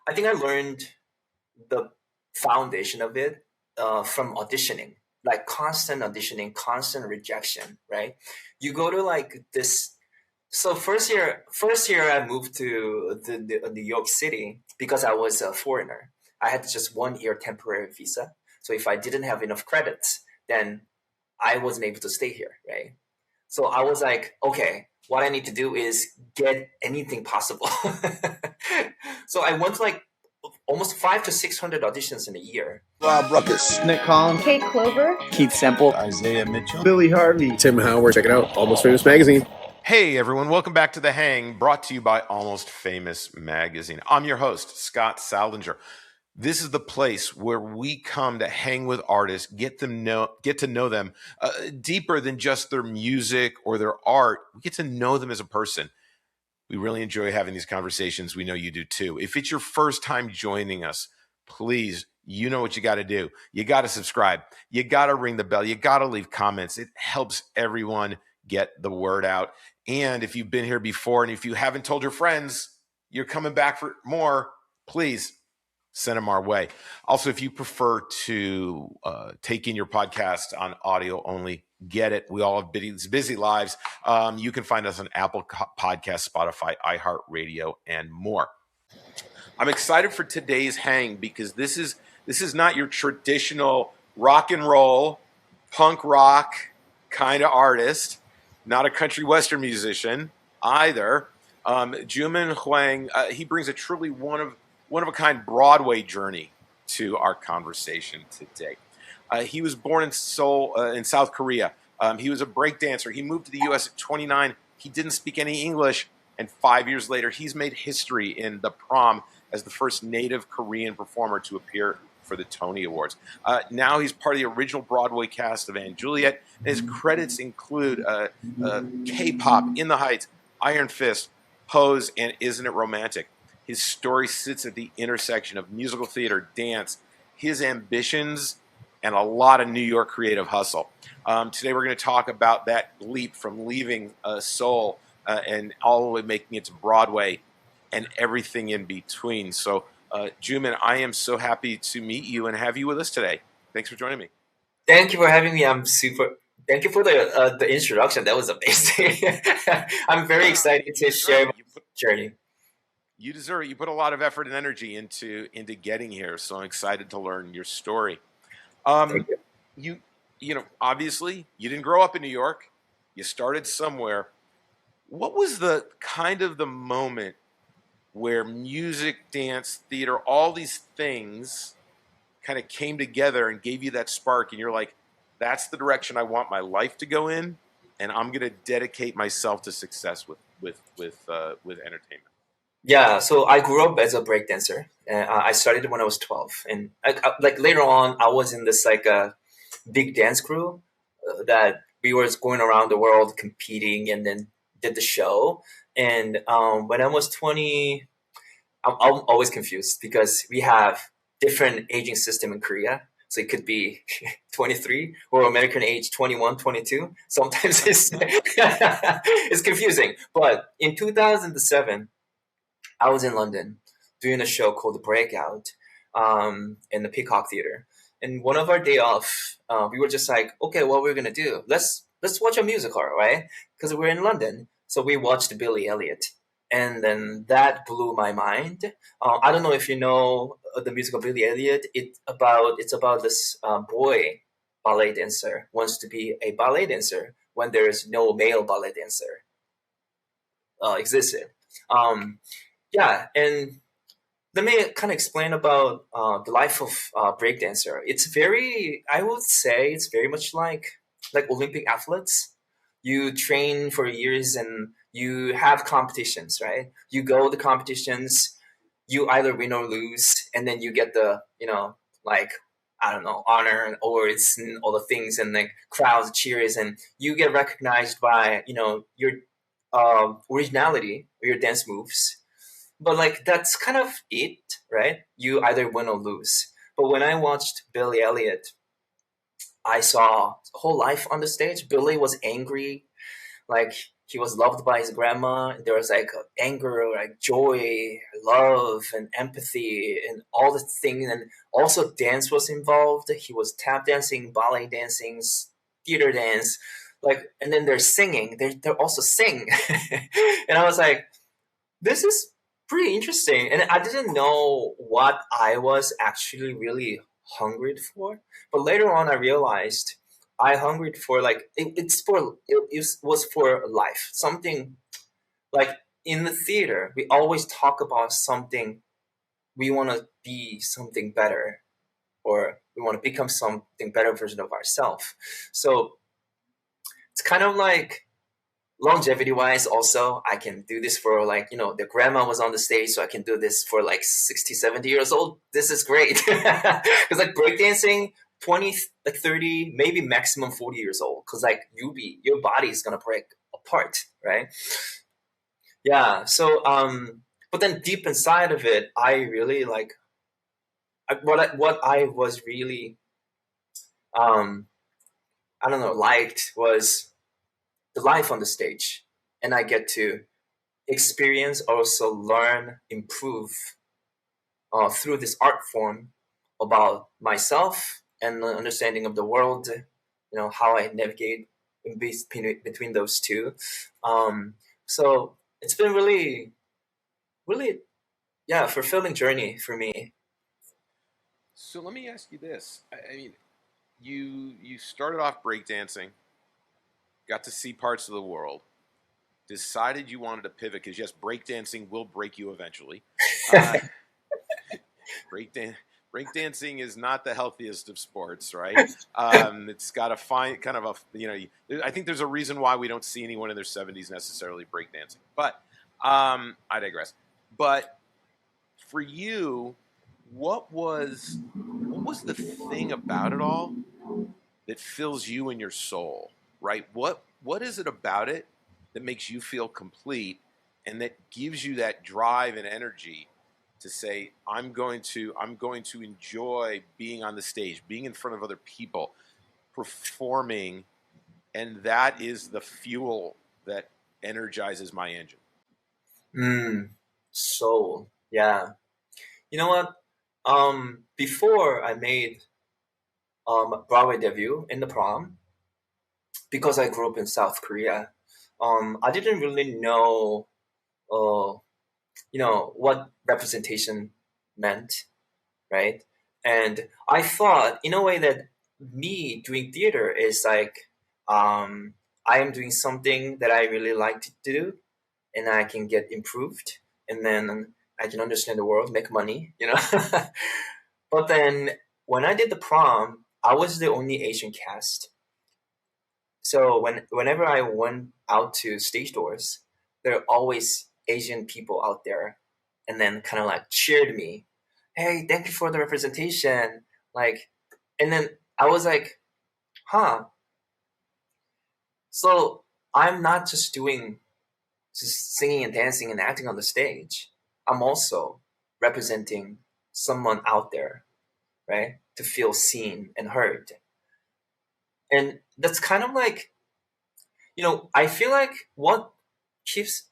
I think I learned the foundation of it from auditioning, like constant auditioning, constant rejection, right? You go to like this. So first year I moved to New York City because I was a foreigner. I had just 1 year temporary visa. So if I didn't have enough credits, then I wasn't able to stay here, right? So I was like, okay, what I need to do is get anything possible. So I went to like almost 500 to 600 auditions in a year. Rob Ruckus, Nick Collins, Kate Clover, Keith Semple, Isaiah Mitchell, Billy Harvey, Tim Howard. Check it out. Almost Famous Magazine. Hey everyone, welcome back to The Hang, brought to you by Almost Famous Magazine. I'm your host, Scott Saldinger. This is the place where we come to hang with artists, get to know them deeper than just their music or their art. We get to know them as a person. We really enjoy having these conversations. We know you do too. If it's your first time joining us, please, you know what you got to do. You got to subscribe. You got to ring the bell. You got to leave comments. It helps everyone get the word out. And if you've been here before and if you haven't told your friends you're coming back for more, please send them our way. Also, if you prefer to take in your podcast on audio only, get it. We all have busy lives. You can find us on Apple Podcasts, Spotify, iHeartRadio, and more. I'm excited for today's hang because this is not your traditional rock and roll, punk rock kind of artist. Not a country western musician either. Joomin Hwang, he brings a truly one of a kind Broadway journey to our conversation today. He was born in Seoul, in South Korea. He was a breakdancer. He moved to the U.S. at 29. He didn't speak any English, and 5 years later, he's made history in the Prom as the first native Korean performer to appear for the Tony Awards. Now he's part of the original Broadway cast of Juliet, and his credits include K-pop, In the Heights, Iron Fist, Pose, and Isn't It Romantic? His story sits at the intersection of musical theater, dance, his ambitions, and a lot of New York creative hustle. Today we're going to talk about that leap from leaving Seoul and all the way making it to Broadway and everything in between. So Joomin, I am so happy to meet you and have you with us today. Thanks for joining me. Thank you for having me. Thank you for the introduction. That was amazing. I'm very excited to share my journey. You deserve it. You put a lot of effort and energy into getting here, so I'm excited to learn your story. Thank you. You know, obviously, you didn't grow up in New York. You started somewhere. What was the moment where music, dance, theater, all these things kind of came together and gave you that spark, and you're like, that's the direction I want my life to go in, and I'm going to dedicate myself to success with entertainment? Yeah, so I grew up as a breakdancer. I started when I was 12, and like later on, I was in this like a big dance crew that we were going around the world competing, and then did the show. And when I was 20, I'm always confused because we have different aging system in Korea. So it could be 23 or American age 21, 22. Sometimes it's it's confusing. But in 2007, I was in London doing a show called The Breakout in the Peacock Theater. And one of our day off, we were just like, okay, what we're gonna do? Let's watch a musical, right? Because we're in London. So we watched Billy Elliot, and then that blew my mind. I don't know if you know the musical Billy Elliot. It's about this boy ballet dancer wants to be a ballet dancer when there is no male ballet dancer existed. Yeah, and let me kind of explain about the life of breakdancer. It's I would say, it's very much like Olympic athletes. You train for years and you have competitions, right? You go to competitions, you either win or lose, and then you get the, like, I don't know, honor and awards and all the things, and like crowds cheers, and you get recognized by, your originality or your dance moves. But like that's kind of it, right? You either win or lose. But when I watched Billy Elliot, I saw whole life on the stage. Billy was angry, like he was loved by his grandma. There was like anger, like joy, love, and empathy, and all the things. And also dance was involved. He was tap dancing, ballet dancing, theater dance, like, and then they're singing. They're also sing, and I was like, this is pretty interesting. And I didn't know what I was actually really hungry for, but later on I realized I hungered for like it was for life, something like in the theater we always talk about something, we want to be something better, or we want to become something better version of ourselves. So it's kind of like longevity wise also, I can do this for like, the grandma was on the stage, so I can do this for like 60, 70 years old. This is great. Because like breakdancing, 20, like 30, maybe maximum 40 years old, because like your body is gonna break apart, right? Yeah. So but then deep inside of it, I really like what I was really um I don't know, liked was the life on the stage, and I get to experience, also learn, improve through this art form about myself and the understanding of the world, how I navigate between those two. So it's been really, really, yeah, fulfilling journey for me. So let me ask you this. I mean, you started off breakdancing, got to see parts of the world, decided you wanted to pivot because yes, breakdancing will break you eventually. Breakdancing is not the healthiest of sports, right? It's got to find kind of I think there's a reason why we don't see anyone in their 70s necessarily breakdancing. But I digress. But for you, what was the thing about it all that fills you in your soul, right? What is it about it that makes you feel complete and that gives you that drive and energy to say, I'm going to enjoy being on the stage, being in front of other people, performing, and that is the fuel that energizes my engine. So yeah, you know what? Before I made Broadway debut in the Prom, because I grew up in South Korea, I didn't really know, uh, what representation meant, right? And I thought, in a way, that me doing theater is like, I am doing something that I really like to do, and I can get improved, and then I can understand the world, make money. But then when I did the Prom, I was the only Asian cast. So whenever I went out to stage doors, there are always Asian people out there, and then kind of like cheered me. Hey, thank you for the representation. Like, and then I was like, huh. So I'm not just singing and dancing and acting on the stage. I'm also representing someone out there, right? To feel seen and heard. And that's kind of like, I feel like what keeps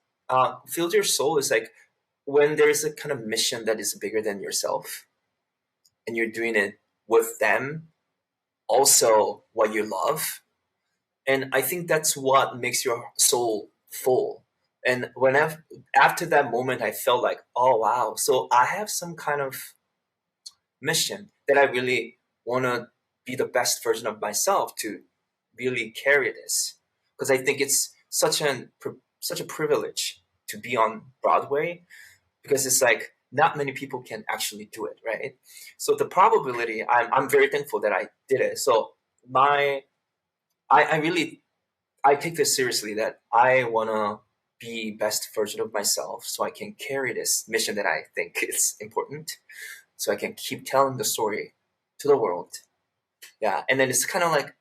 fills your soul is like when there's a kind of mission that is bigger than yourself, and you're doing it with them, also what you love. And I think that's what makes your soul full. And after that moment, I felt like, oh wow, so I have some kind of mission that I really want to be the best version of myself to really carry this, because I think it's such a privilege to be on Broadway, because it's like not many people can actually do it, right? So the probability, I'm very thankful that I did it. So I really I take this seriously, that I wanna be best version of myself, so I can carry this mission that I think is important, so I can keep telling the story to the world. Yeah, and then it's kind of like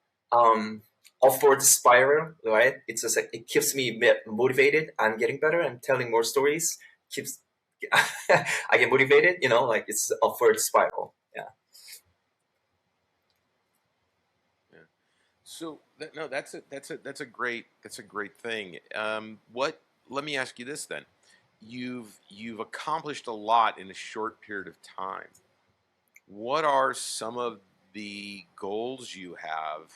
upward spiral, right? It's just like it keeps me motivated. I'm getting better. I'm telling more stories. Keeps I get motivated. Like it's upward spiral. Yeah. So no, that's a great thing. Let me ask you this then. You've accomplished a lot in a short period of time. What are some of the goals you have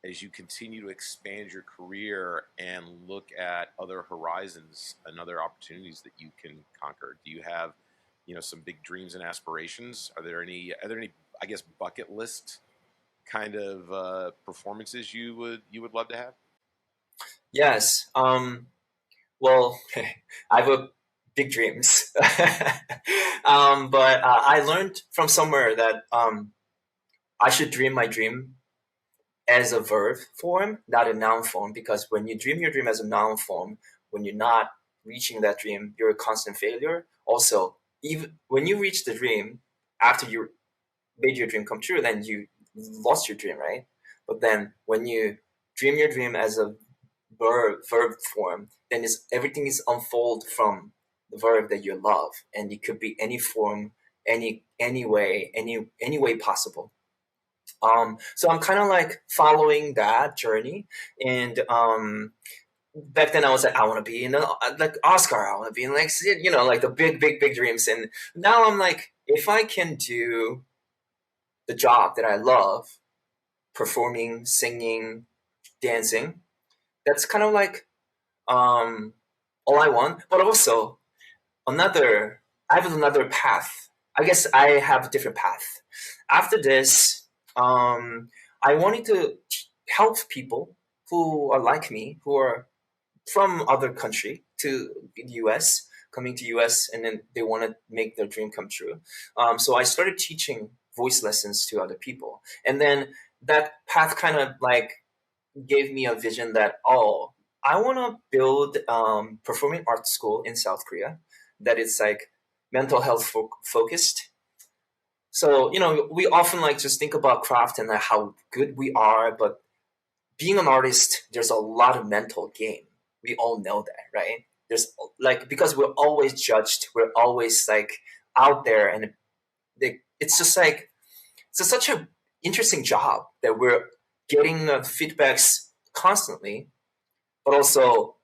as you continue to expand your career and look at other horizons and other opportunities that you can conquer? Do you have, some big dreams and aspirations? Are there any, I guess, bucket list kind of performances you would love to have? Yes. Well, I have a big dreams. But I learned from somewhere that I should dream my dream as a verb form, not a noun form, because when you dream your dream as a noun form, when you're not reaching that dream, you're a constant failure. Also, even when you reach the dream after you made your dream come true, then you lost your dream, right? But then when you dream your dream as a verb form, then everything is unfold from the verb that you love, and it could be any form, any way, any way possible. So I'm kind of like following that journey, and back then I was like, I want to be in like Oscar, I want to be in like like the big dreams, and now I'm like, if I can do the job that I love, performing, singing, dancing, that's kind of like all I want. But also I have another path. I guess I have a different path. After this, I wanted to help people who are like me, who are from other country to the US, coming to US, and then they want to make their dream come true. So I started teaching voice lessons to other people, and then that path kind of like gave me a vision that, oh, I want to build performing arts school in South Korea that is like mental health focused. So we often like just think about craft and like how good we are, but being an artist, there's a lot of mental game. We all know that, right? There's like, because we're always judged, we're always like out there, and it's just like it's such an interesting job that we're getting feedbacks constantly, but also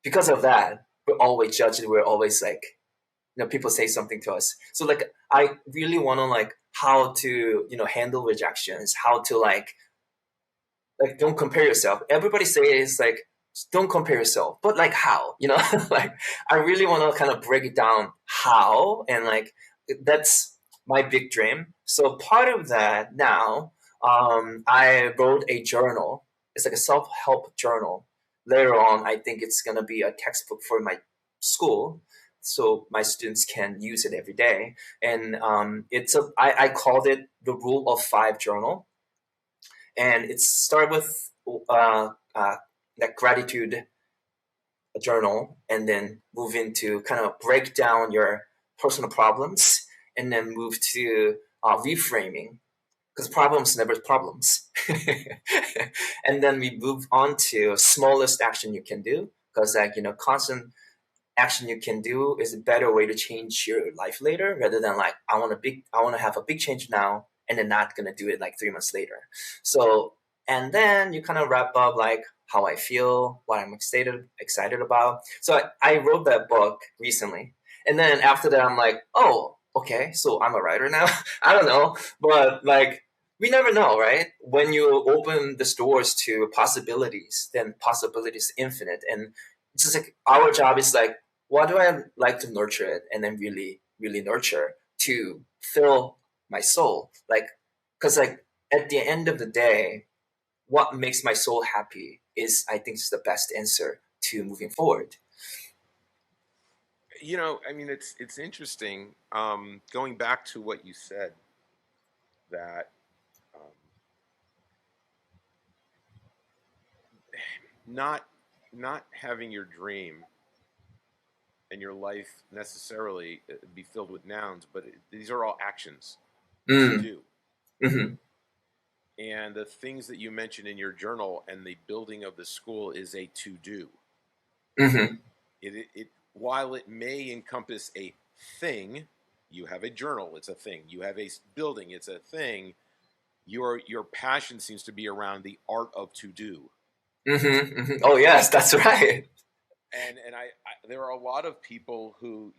because of that, we're always judged. We're always like, people say something to us. So like, I really want to like how to handle rejections, how to like don't compare yourself. Everybody say it's like don't compare yourself, but like how, like I really want to kind of break it down how, and like that's my big dream. So part of that now, I wrote a journal. It's like a self-help journal. Later on, I think it's gonna be a textbook for my school, so my students can use it every day. And I called it the Rule of Five Journal, and it started with that gratitude journal, and then move into kind of break down your personal problems, and then move to reframing, because problems never problems. And then we move on to smallest action you can do, because like constant action you can do is a better way to change your life later, rather than like I want to have a big change now and then not gonna do it like 3 months later. So, and then you kind of wrap up like how I feel, what I'm excited about. So I wrote that book recently, and then after that I'm like, oh, okay, so I'm a writer now. I don't know, but like we never know, right? When you open the doors to possibilities, then possibilities infinite, and it's just like our job is like, what do I like to nurture it, and then really, really nurture to fill my soul. Like, because like at the end of the day, what makes my soul happy is, I think, is the best answer to moving forward. I mean, it's interesting. Going back to what you said, that um, not having your dream and your life necessarily be filled with nouns, but these are all actions to Mm. do. Mm-hmm. And the things that you mentioned in your journal and the building of the school is a to do. Mm-hmm. It while it may encompass a thing, you have a journal, it's a thing. You have a building, it's a thing. your passion seems to be around the art of to do. Oh yes, that's right. And I there are a lot of people who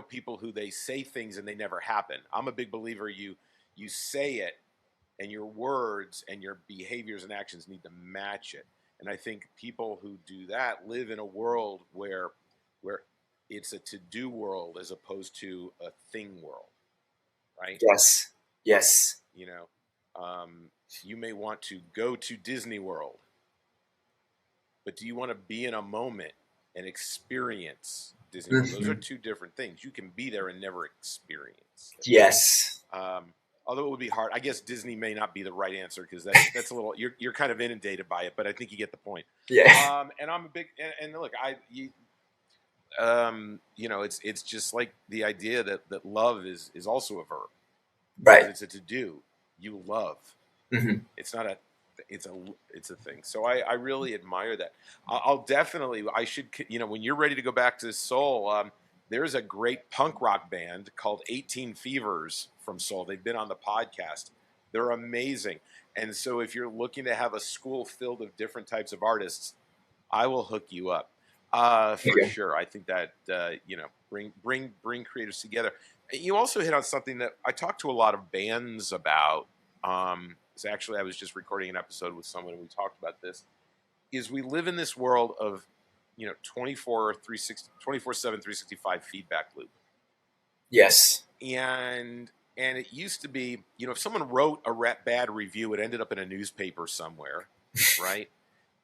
people who they say things and they never happen. I'm a big believer you say it, and your words and your behaviors and actions need to match it. And I think people who do that live in a world where it's a to-do world as opposed to a thing world, right? Yes. You may want to go to Disney World, but do you want to be in a moment and experience Disney World? Those are two different things. You can be there and never experience it. Yes. Although it would be hard. I guess Disney may not be the right answer because that's a little. You're kind of inundated by it, but I think you get the point. Yeah. And I'm a big and look, it's just like the idea that love is also a verb. Right. It's a to do. You love. It's not a. It's a thing. So I really admire that. I'll definitely. I should. When you're ready to go back to Seoul, there's a great punk rock band called 18 Fevers from Seoul. They've been on the podcast. They're amazing. And so if you're looking to have a school filled of different types of artists, I will hook you up for sure. I think that bring creatives together. You also hit on something that I talked to a lot of bands about. So actually, I was just recording an episode with someone and we talked about this. Is we live in this world of 24/7, 365 feedback loop. Yes. And it used to be, if someone wrote a bad review, it ended up in a newspaper somewhere, right?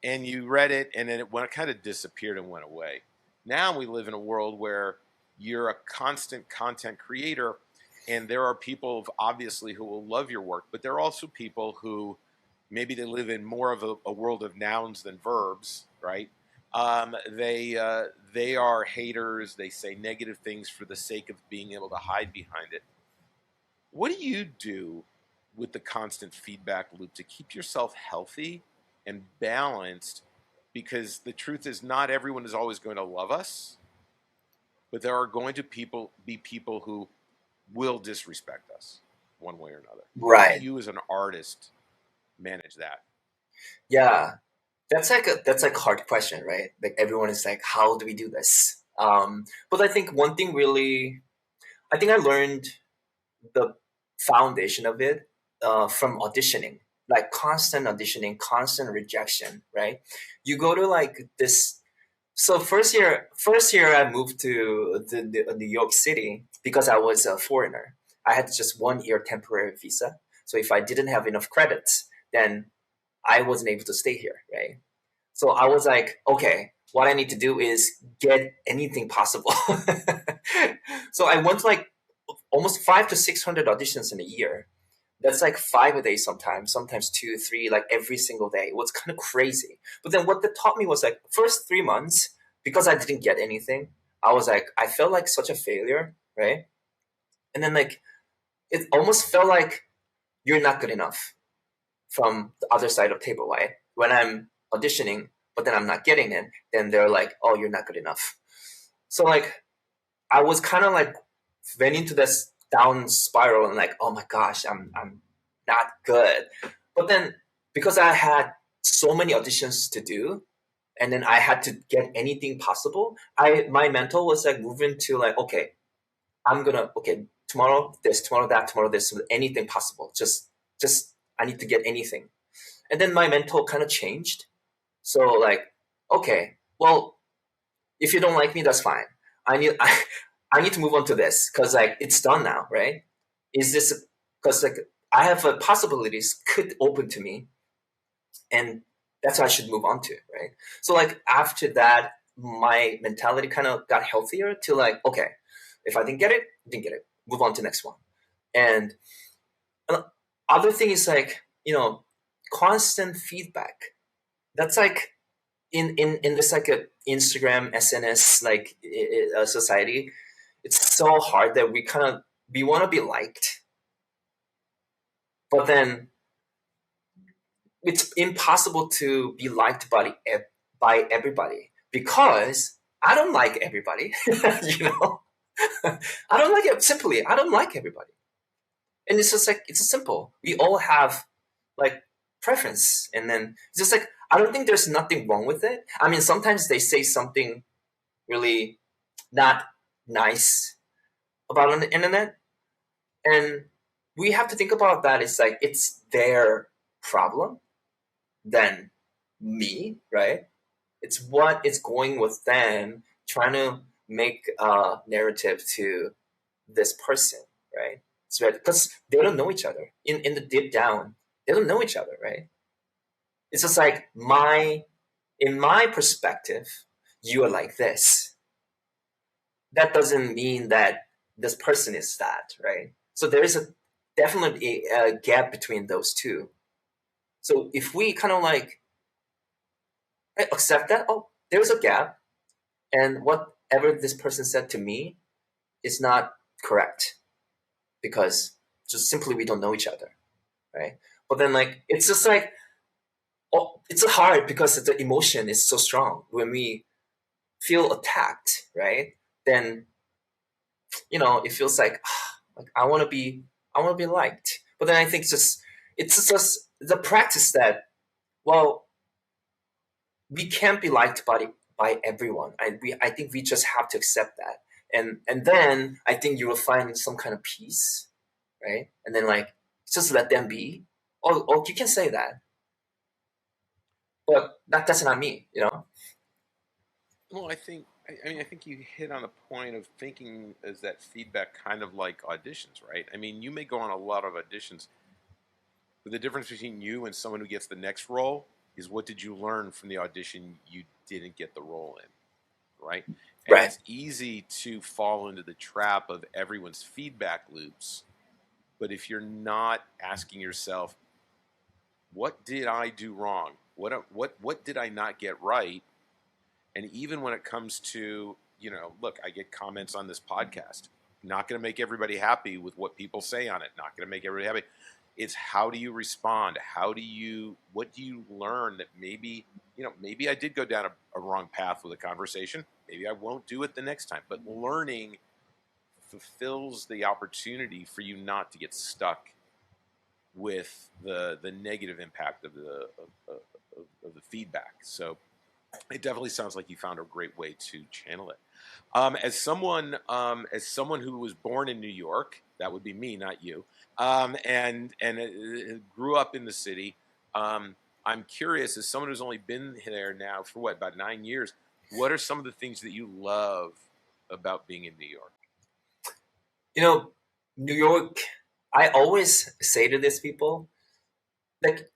And you read it, and then it kind of disappeared and went away. Now we live in a world where you're a constant content creator, and there are people, obviously, who will love your work, but there are also people who maybe they live in more of a world of nouns than verbs, right? They are haters. They say negative things for the sake of being able to hide behind it. What do you do with the constant feedback loop to keep yourself healthy and balanced? Because the truth is, not everyone is always going to love us, but there are going to be people who will disrespect us one way or another. Right. How do you as an artist manage that? Yeah. That's like a hard question, right? Like everyone is like, how do we do this? But I think one thing I learned the foundation of it from auditioning, like constant auditioning, constant rejection, right? You go to like this. So first year I moved to New York City because I was a foreigner. I had just 1 year temporary visa. So if I didn't have enough credits, then I wasn't able to stay here, right? So I was like, okay, what I need to do is get anything possible. So I went to like almost 500 to 600 auditions in a year. That's like 5 a day sometimes 2, 3, like every single day. It was kind of crazy. But then what that taught me was like first 3 months, because I didn't get anything, I felt like such a failure, right? And then like, it almost felt like you're not good enough from the other side of the table, right? When I'm auditioning, but then I'm not getting it, then they're like, oh, you're not good enough. So like, I was kind of like, went into this down spiral and like, oh my gosh, I'm not good. But then because I had so many auditions to do, and then I had to get anything possible, my mental was like moving to like, okay, tomorrow this, tomorrow that, tomorrow this, anything possible. Just I need to get anything. And then my mental kind of changed. So like, okay, well, if you don't like me, that's fine. I need to move on to this because like it's done now, right? Is this because like I have possibilities could open to me, and that's what I should move on to, right? So like after that, my mentality kind of got healthier to like, okay, if I didn't get it, move on to the next one. And other thing is like, constant feedback. That's like in this like a Instagram SNS like society, it's so hard that we want to be liked, but then it's impossible to be liked by everybody because I don't like everybody. I don't like it. Simply, I don't like everybody, and it's just like it's simple. We all have like preference. And then it's just like, I don't think there's nothing wrong with it. I mean, sometimes they say something really not nice about on the internet, and we have to think about that. It's like, it's their problem than me, right? It's what is going with them trying to make a narrative to this person, right? So because they don't know each other in the deep down, they don't know each other, right? It's just like, in my perspective, you are like this. That doesn't mean that this person is that, right? So there is definitely a gap between those two. So if we kind of like accept that, oh, there's a gap, and whatever this person said to me is not correct, because just simply we don't know each other, right? But then like, it's just like, oh, it's hard because the emotion is so strong when we feel attacked, right? Then it feels like, like I want to be liked. But then I think it's just the practice that, well, we can't be liked by everyone. I think we just have to accept that, and then I think you will find some kind of peace, right? And then like, just let them be. Oh, you can say that, but that's not me, Well, I think you hit on a point of thinking as that feedback kind of like auditions, right? I mean, you may go on a lot of auditions, but the difference between you and someone who gets the next role is, what did you learn from the audition you didn't get the role in, right? And Right. it's easy to fall into the trap of everyone's feedback loops, but if you're not asking yourself, what did I do wrong? What did I not get right? And even when it comes to, look, I get comments on this podcast. Not going to make everybody happy with what people say on it. Not going to make everybody happy. It's, how do you respond? What do you learn that maybe I did go down a wrong path with a conversation. Maybe I won't do it the next time. But learning fulfills the opportunity for you not to get stuck with the negative impact of the feedback. So it definitely sounds like you found a great way to channel it. As someone who was born in New York, that would be me, not you, and grew up in the city. I'm curious, as someone who's only been there now for about 9 years, what are some of the things that you love about being in New York? New York. I always say to these people, like,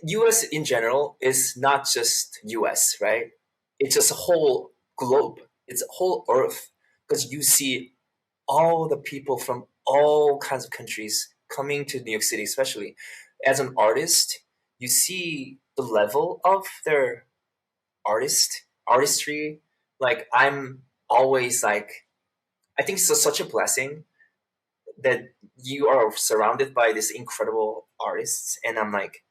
U.S. in general is not just U.S., right? It's just a whole globe. It's a whole Earth, because you see all the people from all kinds of countries coming to New York City, especially as an artist. You see the level of their artistry. Like, I'm always like, I think it's such a blessing that you are surrounded by these incredible artists, and I'm like,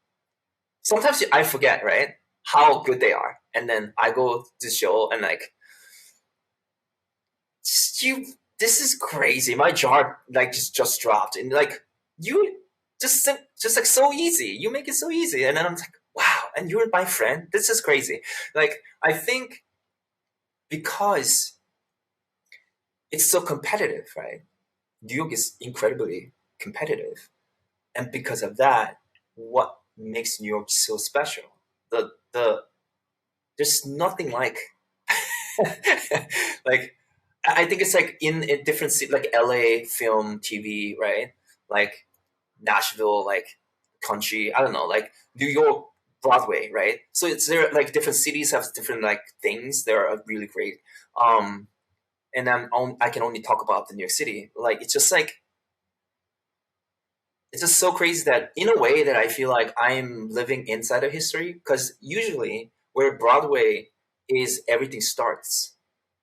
sometimes I forget, right, how good they are, and then I go to the show and like, you, this is crazy. My jaw like just dropped, and like, you just like so easy. You make it so easy, and then I'm like, wow, and you're my friend. This is crazy. Like, I think because it's so competitive, right? New York is incredibly competitive, and because of that, what makes New York so special? The There's nothing like like, I think it's like in different cities, like LA film, TV, right? Like Nashville, like country. I don't know, like New York, Broadway, right? So it's there. Like, different cities have different like things that are really great. And I can only talk about the New York City. Like, it's just like, it's just so crazy that, in a way, that I feel like I'm living inside of history, because usually where Broadway is, everything starts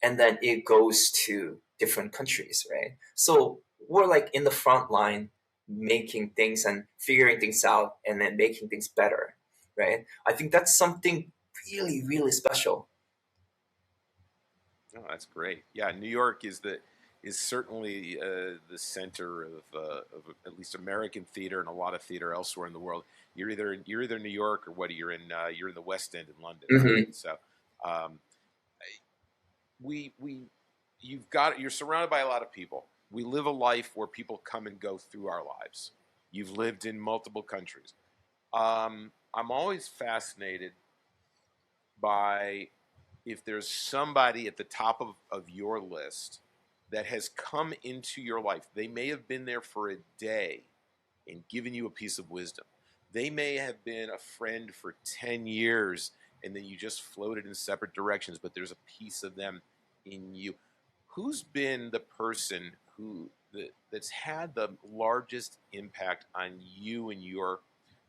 and then it goes to different countries, right? So we're like in the front line, making things and figuring things out, and then making things better, right? I think that's something really, really special. Oh, that's great. Yeah, New York is is certainly the center of at least American theater and a lot of theater elsewhere in the world. You're either New York or what? You're in the West End in London, right? So um, you're surrounded by a lot of people. We live a life where people come and go through our lives. You've lived in multiple countries. I'm always fascinated by if there's somebody at the top of your list that has come into your life. They may have been there for a day and given you a piece of wisdom. They may have been a friend for 10 years and then you just floated in separate directions, but there's a piece of them in you. Who's been the person that's had the largest impact on you and your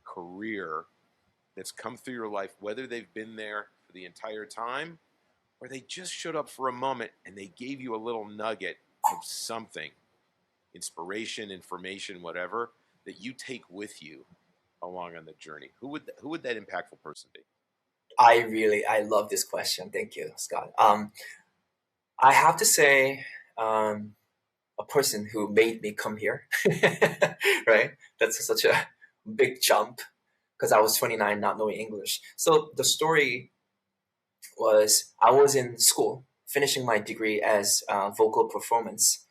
career that's come through your life, whether they've been there for the entire time or they just showed up for a moment and they gave you a little nugget of something, inspiration, information, whatever, that you take with you along on the journey? Who would that impactful person be? I love this question. Thank you, Scott. I have to say, a person who made me come here, right? That's such a big jump because I was 29, not knowing English. So the story was I was in school finishing my degree as vocal performance.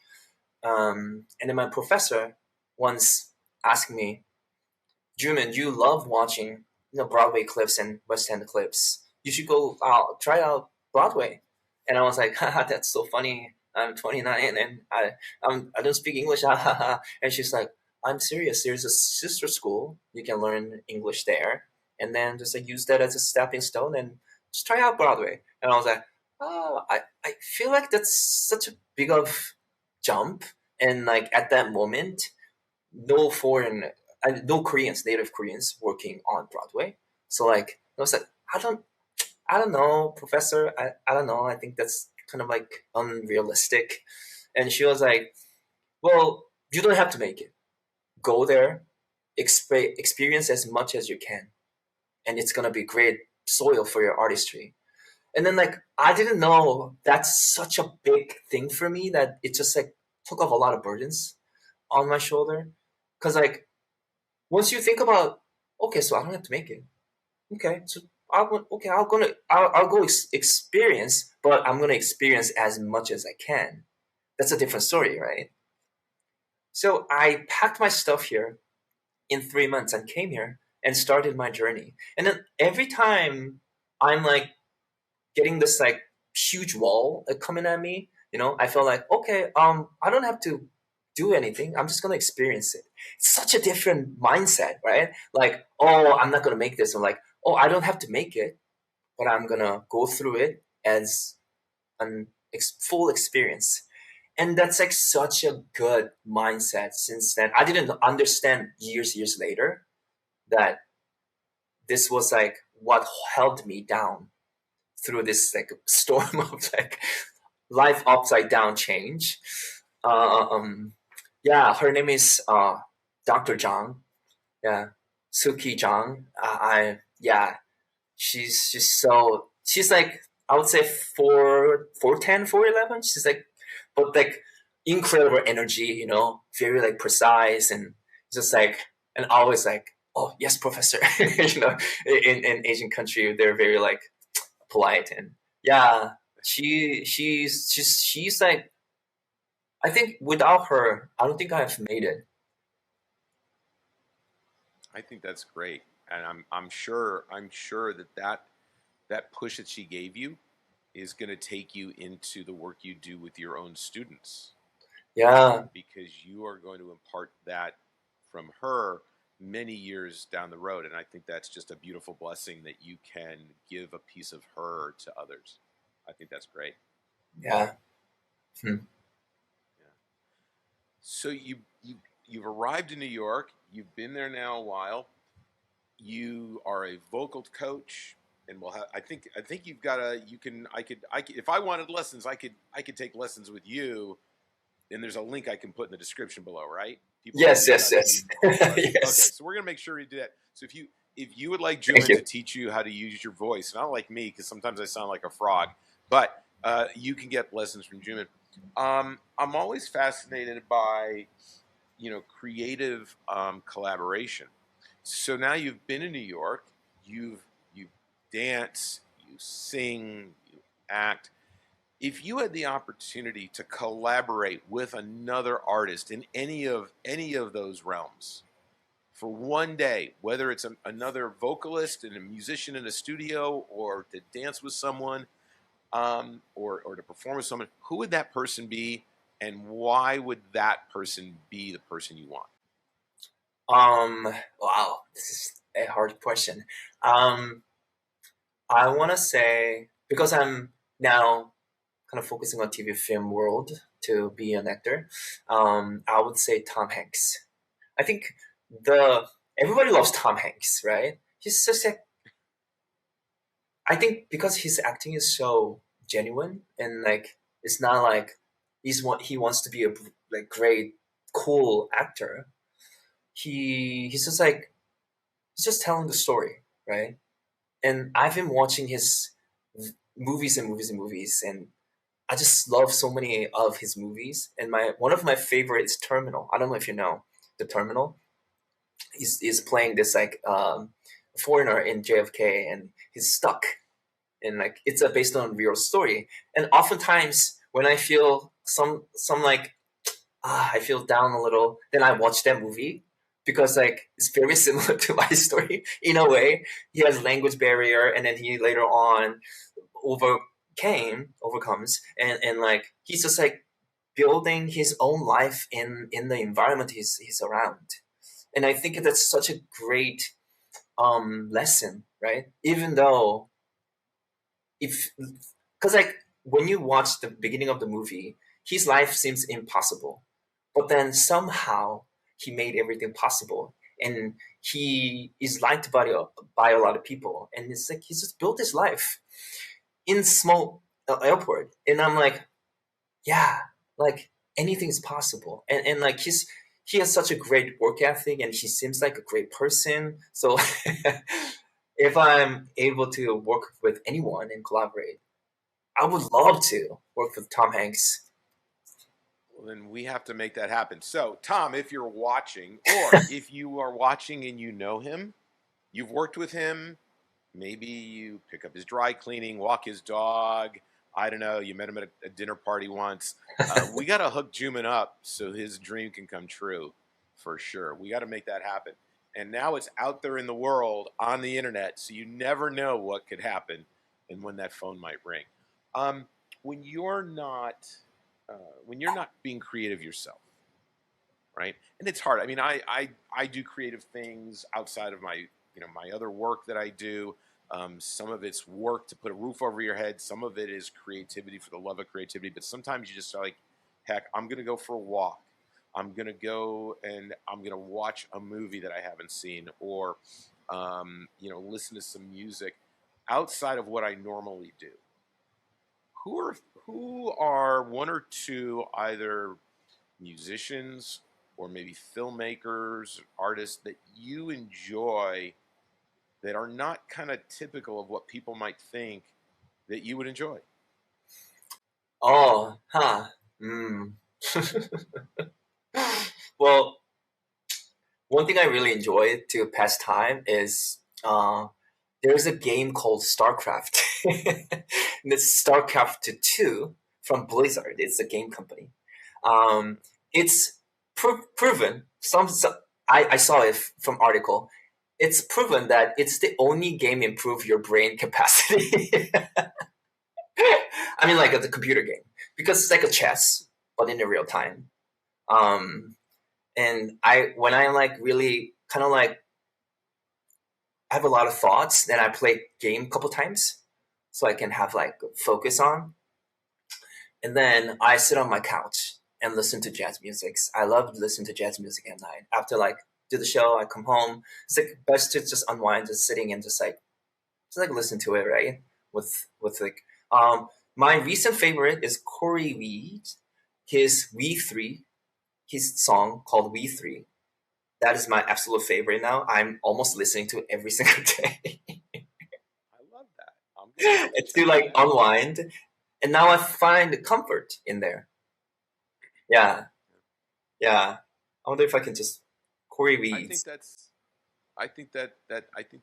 And then my professor once asked me, Joomin, you love watching Broadway clips and West End clips. You should go try out Broadway. And I was like, haha, that's so funny. I'm 29 and I don't speak English. And she's like, I'm serious. There's a sister school. You can learn English there. And then just like use that as a stepping stone and just try out Broadway. And I was like, oh, I feel like that's such a big of jump. And like at that moment, no no Koreans, native Koreans working on Broadway. So like I was like, I don't know, professor. I don't know. I think that's kind of like unrealistic. And she was like, well, you don't have to make it. Go there, experience as much as you can. And it's going to be great soil for your artistry. And then like, I didn't know that's such a big thing for me that it just like took off a lot of burdens on my shoulder. Cause like, once you think about, okay, so I don't have to make it. Okay, so I'll go experience, but I'm gonna experience as much as I can. That's a different story, right? So I packed my stuff here in 3 months and came here and started my journey. And then every time I'm like getting this like huge wall coming at me, I felt like, okay, I don't have to do anything. I'm just gonna experience it. It's such a different mindset, right? Like, oh, I'm not gonna make this. I'm like, oh, I don't have to make it, but I'm gonna go through it as an full experience. And that's like such a good mindset. Since then, I didn't understand years later that this was like what held me down through this like storm of like life upside down change. Yeah, her name is Dr. Zhang. Yeah, Suki Zhang. She's like I would say 4'10", 4'11". She's like, but like incredible energy, very like precise and just like and always like, oh yes, professor. In Asian country they're very like polite and yeah. She's like I think without her, I don't think I've made it. I think that's great, and I'm sure that push that she gave you is going to take you into the work you do with your own students. Yeah, because you are going to impart that from her many years down the road, and I think that's just a beautiful blessing that you can give a piece of her to others. I think that's great. Yeah. Yeah. So you've arrived in New York. You've been there now a while. You are a vocal coach, and I think you've got I could if I wanted lessons, I could take lessons with you. And there's a link I can put in the description below, right? Yes. Yes. Yes. Okay, so we're gonna make sure we do that. So if you would like Joomin to teach you how to use your voice, not like me because sometimes I sound like a frog, but you can get lessons from Joomin. I'm always fascinated by, creative collaboration. So now you've been in New York, you dance, you sing, you act. If you had the opportunity to collaborate with another artist in any of those realms for one day, whether it's another vocalist and a musician in a studio, or to dance with someone, or to perform with someone, who would that person be, and why would that person be the person you want? Wow, this is a hard question. Um, I want to say, because I'm now kind of focusing on TV film world to be an actor, I would say Tom Hanks. I think the everybody loves Tom Hanks, right? He's just like, I think because his acting is so genuine, and like it's not like he wants to be a like great cool actor. He's just like he's just telling the story, right? And I've been watching his movies and movies and movies, and I just love so many of his movies. And my one of my favorite is Terminal. I don't know if you know the Terminal. He's playing this like foreigner in JFK, and he's stuck, and like it's a based on real story. And oftentimes when I feel some like I feel down a little, then I watch that movie because like it's very similar to my story in a way. He has language barrier, and then he later on overcomes, and like he's just like building his own life in the environment he's around. And I think that's such a great lesson, right? Even though if because like when you watch the beginning of the movie, his life seems impossible, but then somehow he made everything possible, and he is liked by a lot of people, and it's like he's just built his life in small airport, and I'm like, yeah, like anything's possible, and like he has such a great work ethic, and he seems like a great person. So if I'm able to work with anyone and collaborate, I would love to work with Tom Hanks. Well, then we have to make that happen. So, Tom, if you're watching, or if you are watching and you know him, you've worked with him, maybe you pick up his dry cleaning, walk his dog. I don't know. You met him at a dinner party once. We got to hook Joomin up so his dream can come true, for sure. We got to make that happen. And now it's out there in the world on the internet, so you never know what could happen and when that phone might ring. Um, when you're not being creative yourself, right? And it's hard. I mean, I do creative things outside of my other work that I do. Some of it's work to put a roof over your head. Some of it is creativity for the love of creativity. But sometimes you just are like, heck, I'm going to go for a walk. I'm going to go and I'm going to watch a movie that I haven't seen, or, listen to some music outside of what I normally do. Who are one or two either musicians or maybe filmmakers, artists that you enjoy that are not kind of typical of what people might think that you would enjoy? Oh, huh. Mm. Well, one thing I really enjoy to pass time is there's a game called StarCraft. And it's StarCraft 2 from Blizzard. It's a game company. It's proven. I saw it from article. It's proven that it's the only game improve your brain capacity. I mean, like the computer game, because it's like a chess, but in the real time. Um, and when I like really kind of like I have a lot of thoughts, then I play game a couple times, so I can have like focus on. And then I sit on my couch and listen to jazz music. I love listening to jazz music at night. After like do the show, I come home. It's like best to just unwind, just sitting and just like listen to it, right? With like my recent favorite is Corey Weed, his We 3, his song called We 3. That is my absolute favorite now. I'm almost listening to it every single day. I love that. I'm gonna have to It's check to that like out. unwind. And now I find comfort in there. Yeah, yeah. I wonder if I can just Corey I think Reeds. that's I think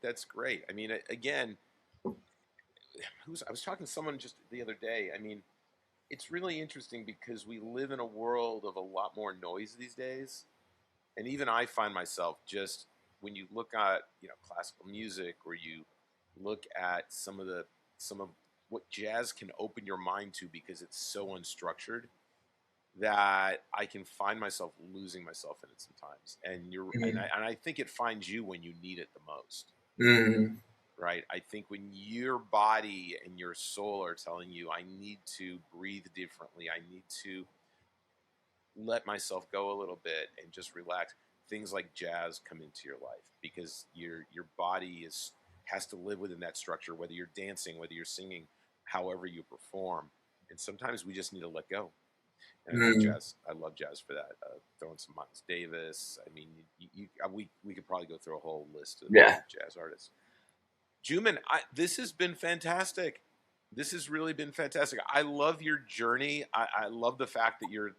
that's great. I mean, again, I was talking to someone just the other day. I mean, it's really interesting because we live in a world of a lot more noise these days, and even I find myself just when you look at classical music, or you look at some of what jazz can open your mind to because it's so unstructured, that I can find myself losing myself in it sometimes. And I think it finds you when you need it the most. Mm. Right? I think when your body and your soul are telling you, I need to breathe differently, I need to let myself go a little bit and just relax, things like jazz come into your life because your body has to live within that structure, whether you're dancing, whether you're singing, however you perform. And sometimes we just need to let go. And I think Mm. jazz, I love jazz for that. Throwing some Miles Davis. I mean, we could probably go through a whole list of Yeah. jazz artists. Joomin, this has been fantastic. This has really been fantastic. I love your journey. I love the fact that you're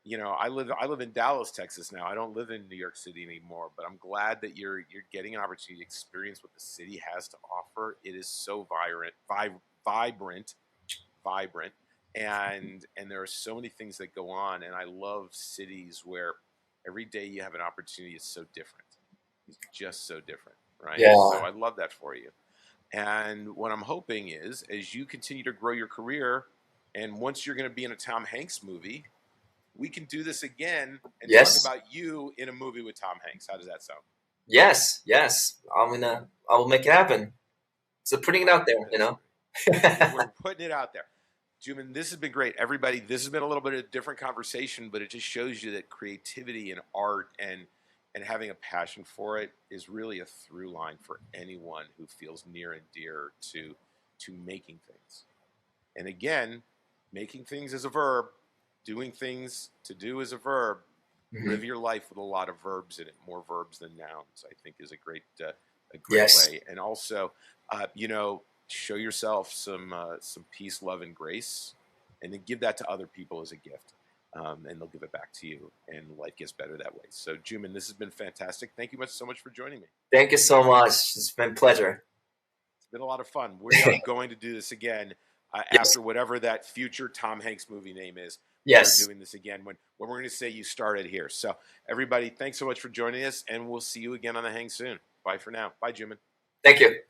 I live in Dallas, Texas now. I don't live in New York City anymore, but I'm glad that you're getting an opportunity to experience what the city has to offer. It is so vibrant, vibrant, and there are so many things that go on. And I love cities where every day you have an opportunity is so different. It's just so different, right? So Yeah. I love that for you. And what I'm hoping is, as you continue to grow your career, and once you're going to be in a Tom Hanks movie, we can do this again and talk Yes. about you in a movie with Tom Hanks. How does that sound? Yes. Yes. I will make it happen. So putting it I out think there, you that's know. great. We're putting it out there. Joomin, this has been great. Everybody, this has been a little bit of a different conversation, but it just shows you that creativity and art and having a passion for it is really a through line for anyone who feels near and dear to making things. And again, making things is a verb, doing things to do is a verb. Mhm. Live your life with a lot of verbs in it, more verbs than nouns. I think is a great Yes. way. And also, show yourself some peace, love, and grace, and then give that to other people as a gift. And they'll give it back to you, and life gets better that way. So, Joomin, this has been fantastic. Thank you so much for joining me. Thank you so much. It's been a pleasure. It's been a lot of fun. We are going to do this again Yes. after whatever that future Tom Hanks movie name is. We are Yes. doing this again when we're going to say you started here. So, everybody, thanks so much for joining us, and we'll see you again on the Hang soon. Bye for now. Bye, Joomin. Thank you.